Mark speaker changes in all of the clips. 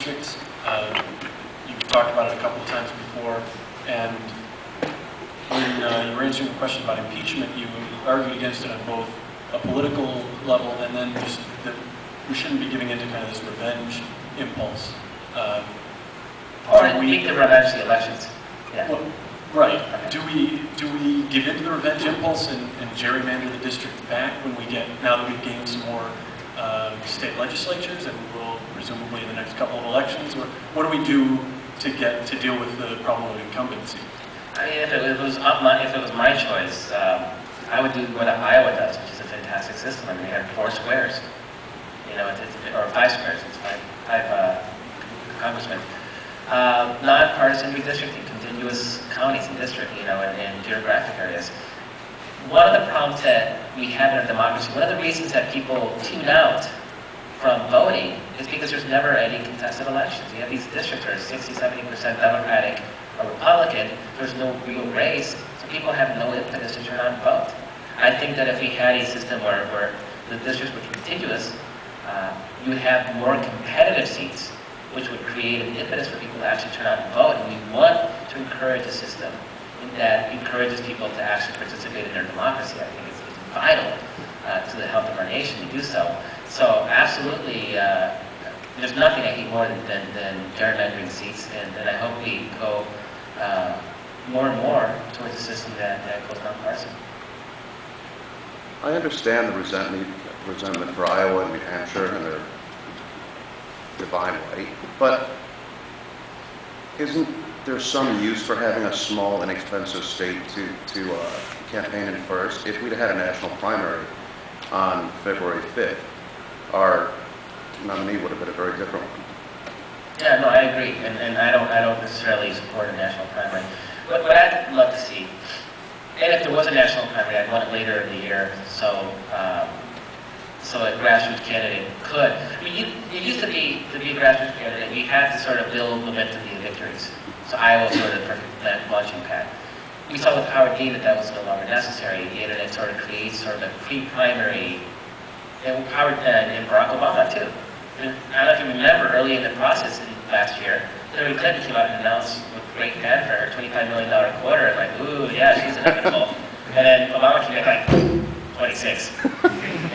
Speaker 1: districts. You've talked about it a couple of times before, and when you were answering the question about impeachment, you argued against it on both a political level and then just that we shouldn't be giving into kind of this revenge impulse.
Speaker 2: Or make the revenge the elections. Yeah.
Speaker 1: Well, right. Do we give into the revenge impulse and gerrymander the district back when we get, now that we've gained some more state legislatures and we'll presumably in the next couple of elections, or what do we do to deal with the problem of incumbency?
Speaker 2: I mean, if it was my choice, I would do what Iowa does, which is a fantastic system. I mean, they have 4 squares, you know, or 5 squares. It's five congressmen. Non-partisan redistricting, contiguous counties and districts, you know, and geographic areas. One of the problems that we have in our democracy, one of the reasons that people tune out from voting is because there's never any contested elections. You have these districts that are 60–70% Democratic or Republican. There's no real race, so people have no impetus to turn out and vote. I think that if we had a system where the districts were contiguous, you would have more competitive seats, which would create an impetus for people to actually turn out and vote. And we want to encourage a system that encourages people to actually participate in their democracy. I think it's vital to the health of our nation to do so. So absolutely, there's nothing I hate more than gerrymandering seats, and I hope we go more and more towards a system that goes nonpartisan.
Speaker 3: I understand the resentment for Iowa and New Hampshire and their divine right, but isn't there some use for having a small, inexpensive state to campaign in first? If we'd had a national primary on February 5th, our nominee would have been a very different one.
Speaker 2: Yeah, no, I agree, and I don't necessarily support a national primary. But what I'd love to see, and if there was a national primary, I'd want it later in the year, so a grassroots candidate could. I mean, it used to be a grassroots candidate, you had to sort of build momentum via victories. So Iowa was sort of the perfect launching pad. We saw with Howard Dean that was no longer necessary. The internet sort of creates sort of a pre-primary, and Barack Obama too. And I don't know if you remember early in the process last year, Hillary Clinton came out and announced with great fan for her $25 million quarter, and like, ooh, yeah, she's inevitable. And then Obama came back like 26.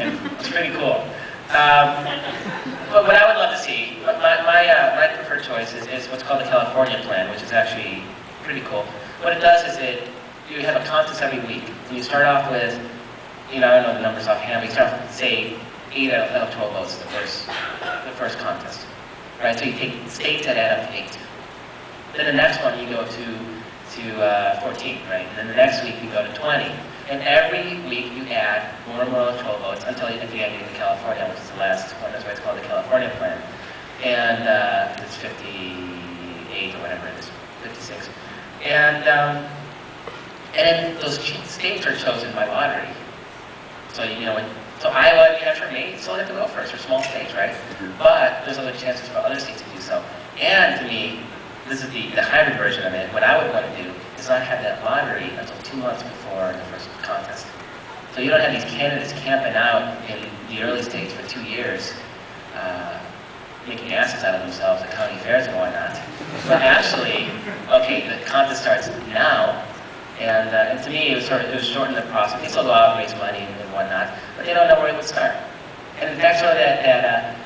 Speaker 2: And it's pretty cool. But what I would love to see, my preferred choice is what's called the California plan, which is actually pretty cool. What it does is you have a contest every week. And you start off with, you know, I don't know the numbers offhand, but you start with, say, 8 out of 12 votes the first contest. Right? So you take states that add up to 8. Then the next one you go to 14, right? And then the next week you go to 20. And every week you add more and more electoral votes until at the end you get to California, which is the last one. That's why it's called the California plan. And it's 58 or whatever it is, 56. And then those states are chosen by lottery. So you know, so Iowa, New Hampshire, Maine still have to go first. They're small states, right? But there's other chances for other states to do so. And to me, this is the hybrid version of it. What I would want to do is not have that lottery until 2 months before the first contest. So you don't have these candidates camping out in the early states for 2 years, making asses out of themselves at county fairs and whatnot. But actually, okay, the contest starts now, and to me, it was shorten the process. They still go out and raise money and whatnot, but they don't know where it would start. And in fact, so that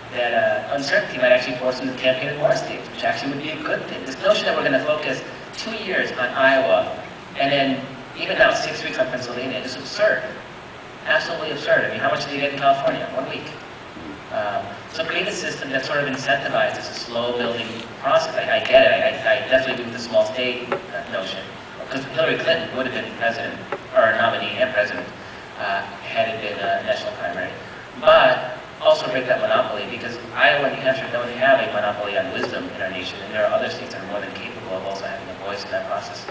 Speaker 2: uncertainty might actually force them to campaign in more states, which actually would be a good thing. This notion that we're going to focus 2 years on Iowa, and then even now 6 weeks on Pennsylvania is absurd. Absolutely absurd. I mean, how much did you get in California? 1 week. So create a system that sort of incentivizes a slow building process. I get it. I definitely agree with the small state notion. Because Hillary Clinton would have been president, or nominee and president, had it been a national primary. But also break that monopoly, because Iowa and New Hampshire don't have a monopoly on wisdom in our nation, and there are other states that are more than capable of also having a voice in that process.